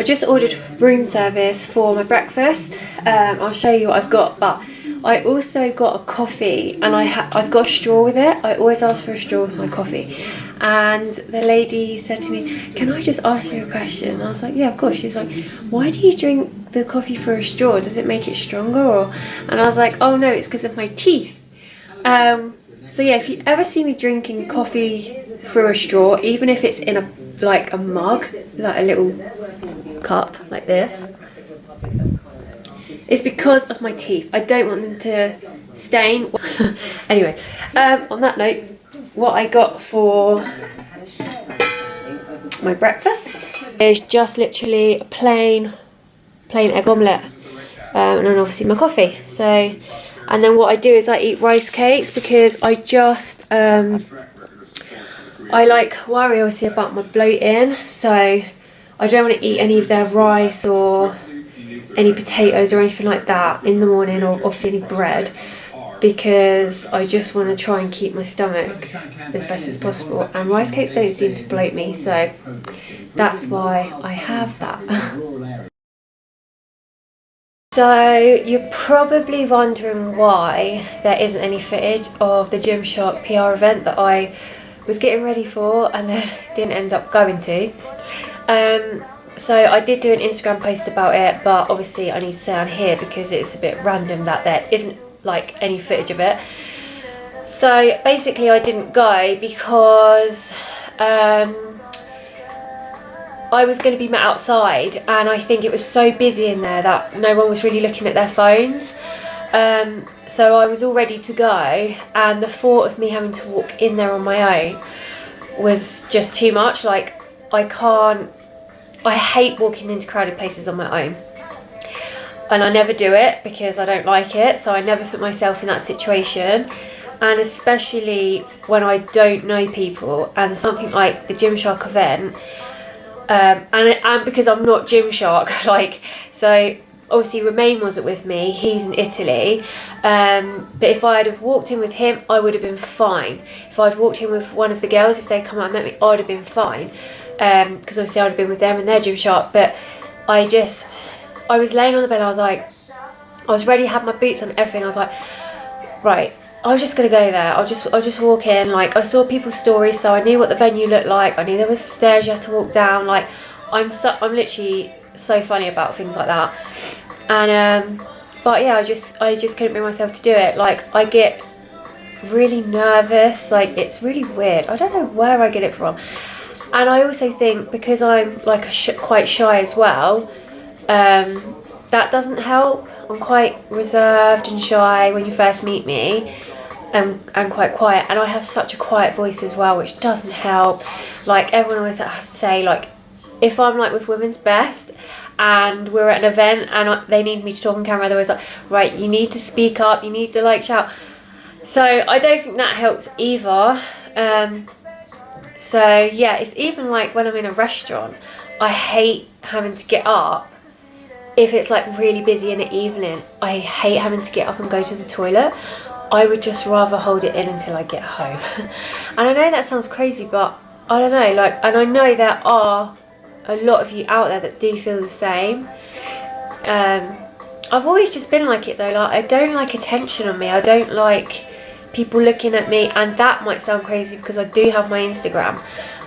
I just ordered room service for my breakfast. I'll show you what I've got, but I also got a coffee, and I've got a straw with it. I always ask for a straw with my coffee. And the lady said to me, "Can I just ask you a question?" And I was like, "Yeah, of course." She's like, "Why do you drink the coffee through a straw? Does it make it stronger?" Or, and I was like, "Oh no, it's because of my teeth." So yeah, if you ever see me drinking coffee through a straw, even if it's in a mug, like a little cup like this, it's because of my teeth. I don't want them to stain. Anyway, on that note, what I got for my breakfast is just literally a plain egg omelette, and then obviously my coffee. So, and then what I do is I eat rice cakes because I just I worry obviously about my bloating, so I don't want to eat any of their rice or any potatoes or anything like that in the morning, or obviously any bread, because I just want to try and keep my stomach as best as possible, and rice cakes don't seem to bloat me, so that's why I have that. So you're probably wondering why there isn't any footage of the Gymshark PR event that I was getting ready for and then didn't end up going to. So I did do an Instagram post about it, but obviously I need to say on here because it's a bit random that there isn't like any footage of it. So basically I didn't go because I was going to be met outside, and I think it was so busy in there that no one was really looking at their phones. So I was all ready to go, and the thought of me having to walk in there on my own was just too much. Like, I hate walking into crowded places on my own, and I never do it because I don't like it, so I never put myself in that situation. And especially when I don't know people, and something like the Gymshark event, and because I'm not Gymshark, so obviously Romain wasn't with me, he's in Italy, but if I'd have walked in with him, I would have been fine. If I'd walked in with one of the girls, if they'd come out and met me, I'd have been fine, because obviously I'd have been with them and their Gymshark. But I was laying on the bed, and I was ready, had my boots on, everything. I was like, right, I was just gonna go there. I'll just walk in. Like, I saw people's stories, so I knew what the venue looked like. I knew there was stairs you had to walk down. Like, I'm literally so funny about things like that. And but yeah, I just couldn't bring myself to do it. Like, I get really nervous. Like, it's really weird. I don't know where I get it from. And I also think because I'm like quite shy as well, that doesn't help. I'm quite reserved and shy when you first meet me, and quite quiet, and I have such a quiet voice as well, which doesn't help. Like, everyone always has to say, like, if I'm like with Women's Best and we're at an event and they need me to talk on camera, they're always like, right, you need to speak up, you need to like shout. So I don't think that helps either. So yeah, it's even like when I'm in a restaurant, I hate having to get up. If it's like really busy in the evening, I hate having to get up and go to the toilet. I would just rather hold it in until I get home. And I know that sounds crazy, but I don't know, like, and I know there are a lot of you out there that do feel the same. I've always just been like it though. Like, I don't like attention on me. I don't like people looking at me, and that might sound crazy because I do have my Instagram.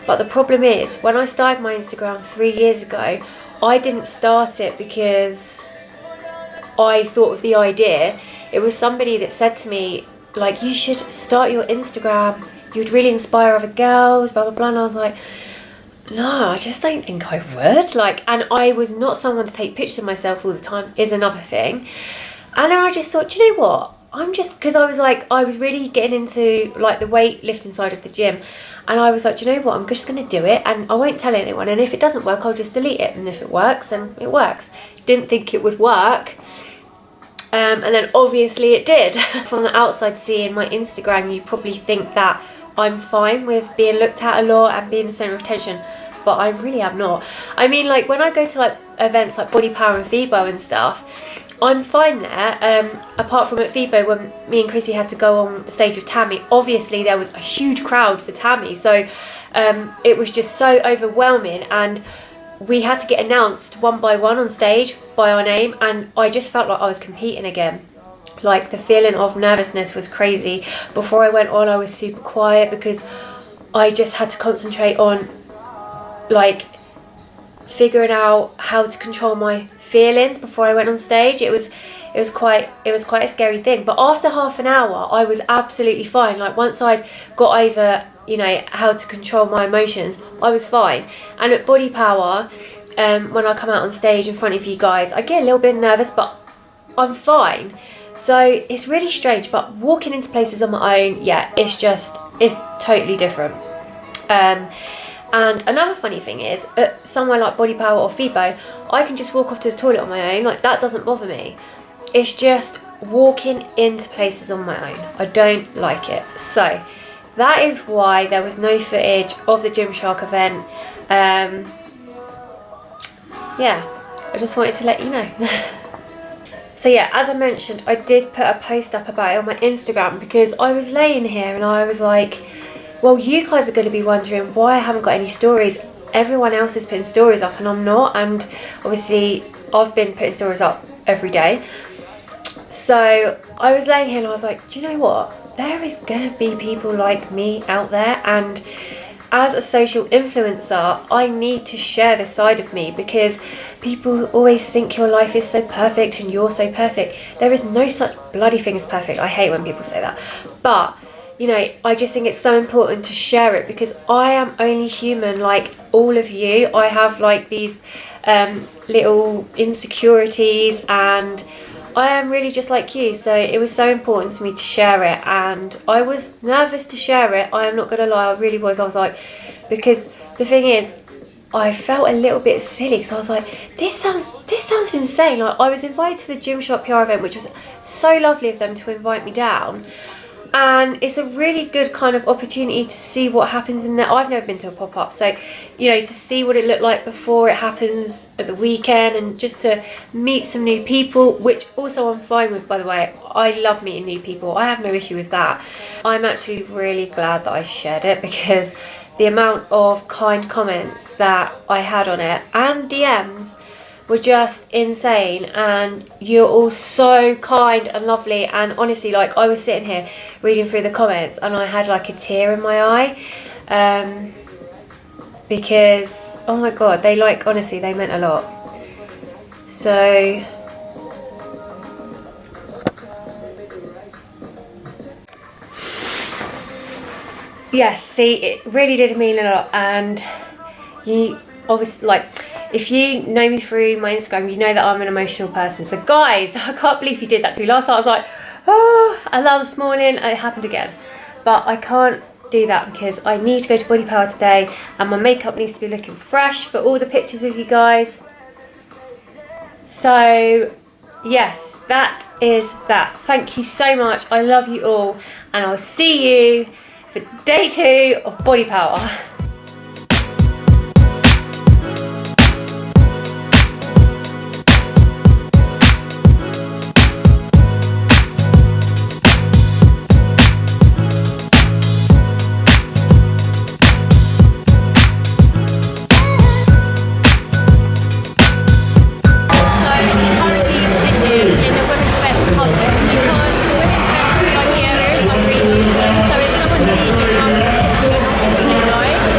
But the problem is, when I started my Instagram 3 years ago, I didn't start it because I thought of the idea. It was somebody that said to me, like, you should start your Instagram, you'd really inspire other girls, blah blah blah. And I was like, no, I just don't think I would. Like, and I was not someone to take pictures of myself all the time, is another thing. And then I just thought, do you know what, because I was really getting into like the weightlifting side of the gym, and I was like, do you know what, I'm just going to do it, and I won't tell anyone, and if it doesn't work, I'll just delete it, and if it works, then it works. Didn't think it would work, and then obviously it did. From the outside seeing my Instagram, you probably think that I'm fine with being looked at a lot and being the centre of attention, but I really am not. I mean, like, when I go to like events like Bodypower and FIBO and stuff, I'm fine there, apart from at FIBO when me and Chrissy had to go on the stage with Tammy. Obviously there was a huge crowd for Tammy, so it was just so overwhelming, and we had to get announced one by one on stage by our name, and I just felt like I was competing again. Like, the feeling of nervousness was crazy. Before I went on, I was super quiet because I just had to concentrate on like figuring out how to control my feelings before I went on stage. It was quite a scary thing, but after half an hour I was absolutely fine. Like, once I'd got over, you know, how to control my emotions, I was fine. And at Bodypower, when I come out on stage in front of you guys, I get a little bit nervous, but I'm fine. So it's really strange, but walking into places on my own, yeah, it's totally different. And another funny thing is, at somewhere like Bodypower or FIBO, I can just walk off to the toilet on my own. Like, that doesn't bother me. It's just walking into places on my own. I don't like it. So that is why there was no footage of the Gymshark event. Yeah, I just wanted to let you know. So yeah, as I mentioned, I did put a post up about it on my Instagram because I was laying here and I was like, well, you guys are going to be wondering why I haven't got any stories. Everyone else is putting stories up and I'm not. And obviously I've been putting stories up every day. So I was laying here and I was like, do you know what? There is going to be people like me out there, and as a social influencer, I need to share this side of me because people always think your life is so perfect and you're so perfect. There is no such bloody thing as perfect. I hate when people say that. But, you know, I just think it's so important to share it because I am only human like all of you. I have like these little insecurities and I am really just like you. So it was so important to me to share it, and I was nervous to share it. I am not going to lie, I really was. I was like, because the thing is, I felt a little bit silly because I was like, this sounds insane. Like, I was invited to the Gymshark PR event, which was so lovely of them to invite me down. And it's a really good kind of opportunity to see what happens in there. I've never been to a pop-up, so, you know, to see what it looked like before it happens at the weekend, and just to meet some new people, which also I'm fine with, by the way. I love meeting new people. I have no issue with that. I'm actually really glad that I shared it because the amount of kind comments that I had on it and DMs were just insane, and you're all so kind and lovely. And honestly, like, I was sitting here reading through the comments and I had like a tear in my eye because, oh my god, they, like, honestly, they meant a lot. So yes, see, it really did mean a lot. And you obviously, like, if you know me through my Instagram, you know that I'm an emotional person. So guys, I can't believe you did that to me. Last night I was like, oh, I love this morning, it happened again. But I can't do that because I need to go to Bodypower today and my makeup needs to be looking fresh for all the pictures with you guys. So yes, that is that. Thank you so much. I love you all, and I'll see you for day 2 of Bodypower. So if someone sees you in a picture, you're not going to say no.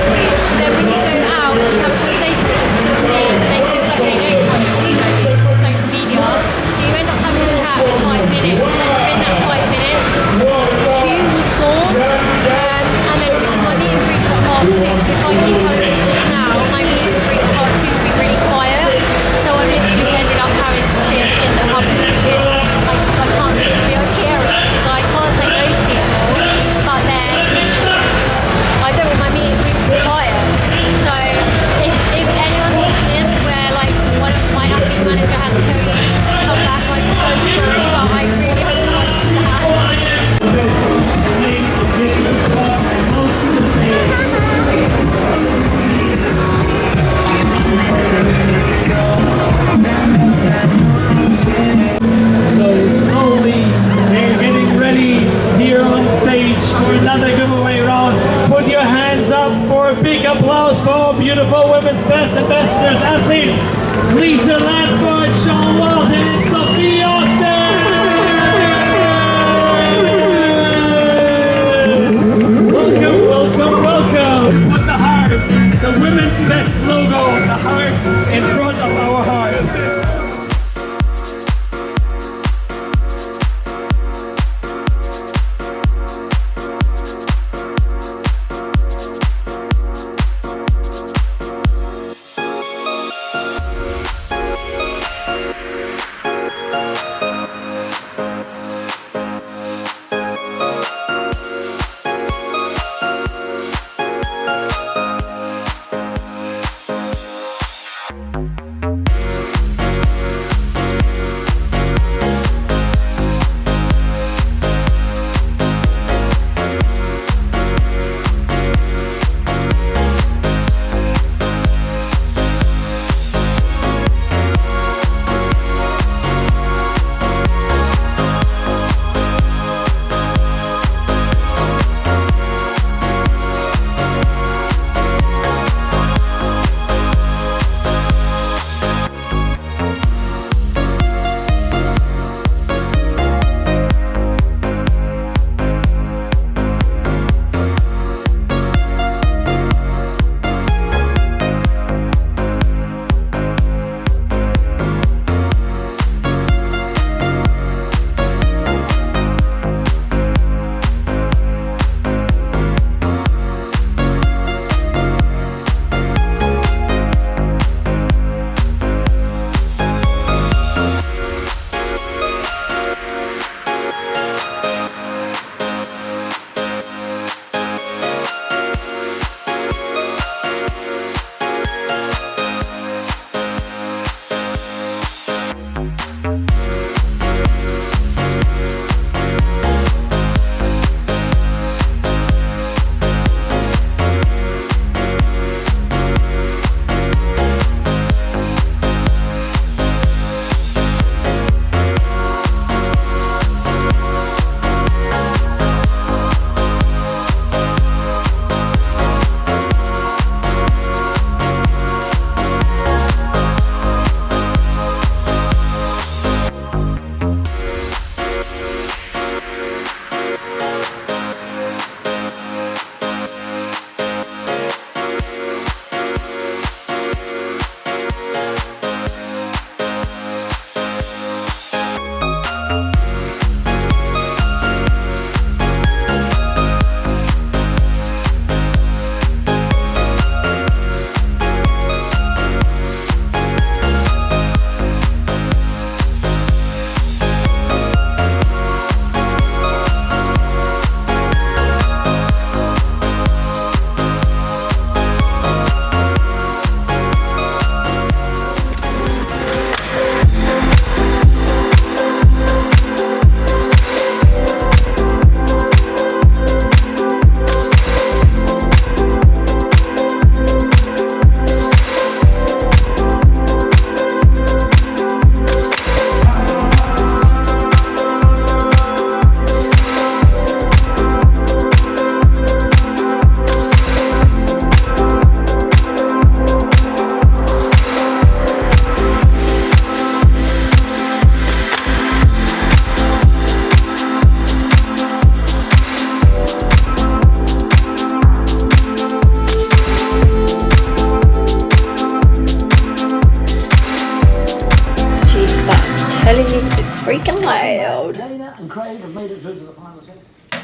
telling you, it's freaking loud.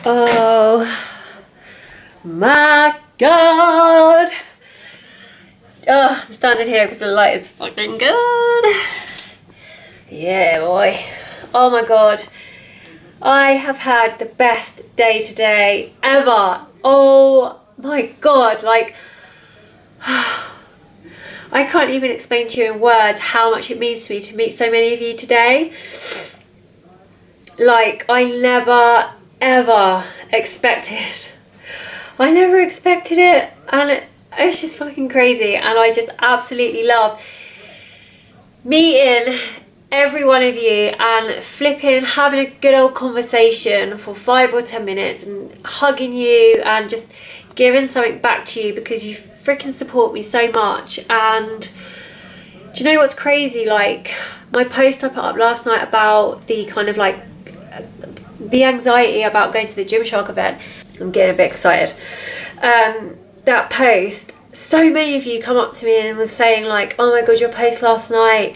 Oh my god. Oh, I'm standing here because the light is fucking good. Yeah, boy. Oh my god. I have had the best day today ever. Oh my god, like I can't even explain to you in words how much it means to me to meet so many of you today. Like, I never ever expected. I never expected it, and it's just fucking crazy, and I just absolutely love meeting every one of you and flipping, having a good old conversation for 5 or 10 minutes and hugging you and just giving something back to you because you freaking support me so much. And do you know what's crazy? Like, my post I put up last night about the kind of like the anxiety about going to the Gymshark event, I'm getting a bit excited. That post, so many of you come up to me and was saying like, oh my god, your post last night,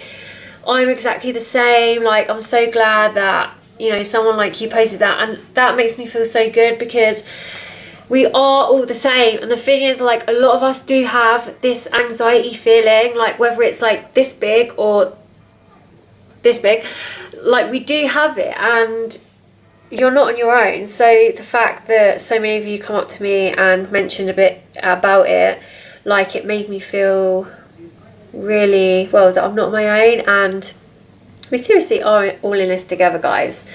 I'm exactly the same, like I'm so glad that, you know, someone like you posted that, and that makes me feel so good because we are all the same. And the thing is, like, a lot of us do have this anxiety feeling, like whether it's like this big or this big, like we do have it, and you're not on your own. So the fact that so many of you come up to me and mentioned a bit about it, like, it made me feel really well that I'm not on my own, and we seriously are all in this together, guys.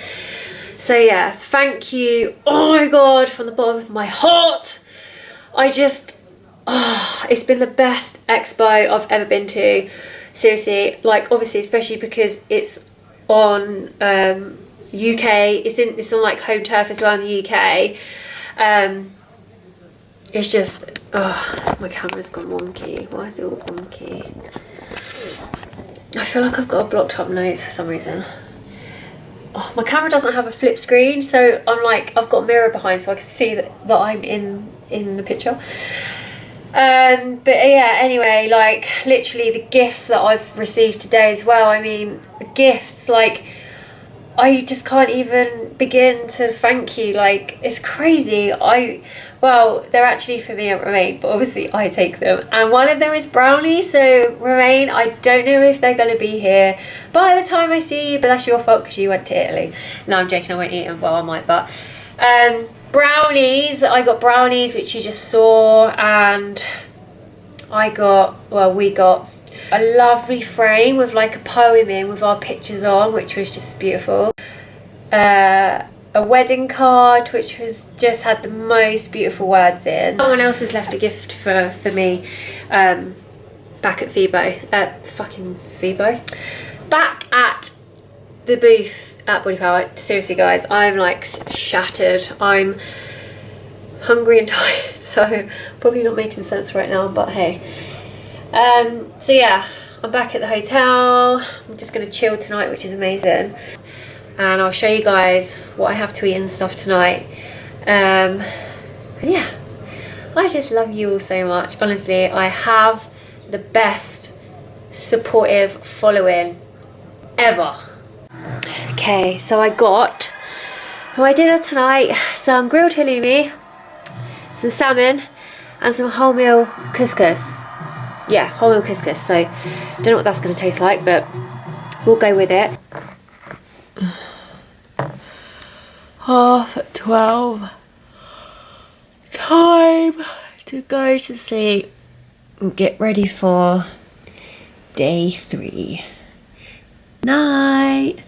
So yeah, thank you, oh my god, from the bottom of my heart. I just, it's been the best expo I've ever been to, seriously. Like, obviously, especially because it's on UK, it's on like home turf as well in the UK. It's just, my camera's gone wonky. Why is it all wonky? I feel like I've got a blocked up nose for some reason. Oh, my camera doesn't have a flip screen, so I'm like, I've got a mirror behind so I can see that I'm in the picture. But yeah, anyway, like, literally the gifts that I've received today as well. I mean, the gifts, like, I just can't even begin to thank you. Like, it's crazy. Well, they're actually for me at Remain, but obviously I take them. And one of them is brownies, so Remain, I don't know if they're going to be here by the time I see you, but that's your fault because you went to Italy. No, I'm joking, I won't eat them. Well, I might, but brownies, I got brownies, which you just saw, and we got a lovely frame with like a poem in with our pictures on, which was just beautiful. A wedding card, which was just had the most beautiful words in. Someone else has left a gift for me back at Fibo. Back at the booth at Bodypower. Seriously, guys, I'm like shattered. I'm hungry and tired, so probably not making sense right now, but hey. So yeah, I'm back at the hotel. I'm just gonna chill tonight, which is amazing, and I'll show you guys what I have to eat and stuff tonight. Yeah, I just love you all so much. Honestly, I have the best supportive following ever. Okay, so I got for my dinner tonight some grilled halloumi, some salmon, and some wholemeal couscous. Yeah, wholemeal couscous. So don't know what that's going to taste like, but we'll go with it. 12:30. Time to go to sleep and get ready for day 3. Night.